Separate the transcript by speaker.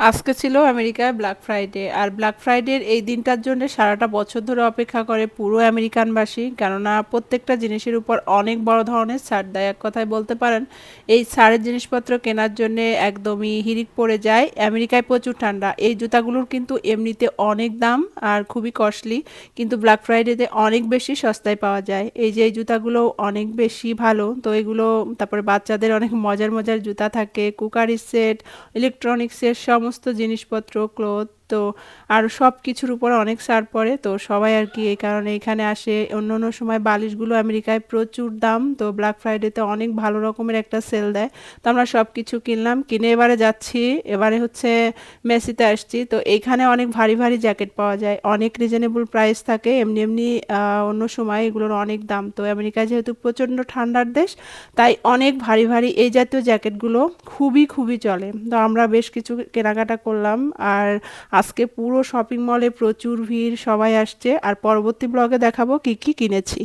Speaker 1: আজকে ছিল আমেরিকায় ব্ল্যাক ফ্রাইডে, আর ব্ল্যাক ফ্রাইডের এই দিনটার জন্য সারাটা বছর ধরে অপেক্ষা করে পুরো আমেরিকানবাসী, কেননা প্রত্যেকটা জিনিসের উপর অনেক বড় ধরনের ছাড় দেয়। এক কথায় বলতে পারেন এই ছাড়ের জিনিসপত্র কেনার জন্যে একদমই হিড়িক পড়ে যায়। আমেরিকায় প্রচুর ঠান্ডা, এই জুতাগুলোর কিন্তু এমনিতে অনেক দাম আর খুবই কস্টলি, কিন্তু ব্ল্যাক ফ্রাইডেতে অনেক বেশি সস্তায় পাওয়া যায়। এই যে এই জুতাগুলো অনেক বেশি ভালো, তো এগুলো তারপরে বাচ্চাদের অনেক মজার মজার জুতা থাকে, কুকারি সেট, ইলেকট্রনিক্সের সমস্ত জিনিসপত্র, ক্লথ, তো আর সব কিছুর উপর অনেক ছাড় পড়ে। তো সবাই আর কি এই কারণে এখানে আসে। অন্য অন্য সময় বালিশগুলো আমেরিকায় প্রচুর দাম, তো ব্ল্যাক ফ্রাইডেতে অনেক ভালো রকমের একটা সেল দেয়। তো আমরা সব কিছু কিনলাম, কিনে এবারে যাচ্ছি, এবারে হচ্ছে মেসিতে আসছি। তো এইখানে অনেক ভারী ভারী জ্যাকেট পাওয়া যায়, অনেক রিজনেবল প্রাইস থাকে। এমনি এমনি অন্য সময় এগুলোর অনেক দাম। তো আমেরিকায় যেহেতু প্রচণ্ড ঠান্ডার দেশ, তাই অনেক ভারী ভারী এই জাতীয় জ্যাকেটগুলো খুবই খুবই চলে। তো আমরা বেশ কিছু কেনাকাটা করলাম, আর আজকে পুরো শপিং মলে প্রচুর ভিড়, সবাই আসছে। আর পরবর্তী ব্লগে দেখাবো কি কি কিনেছি।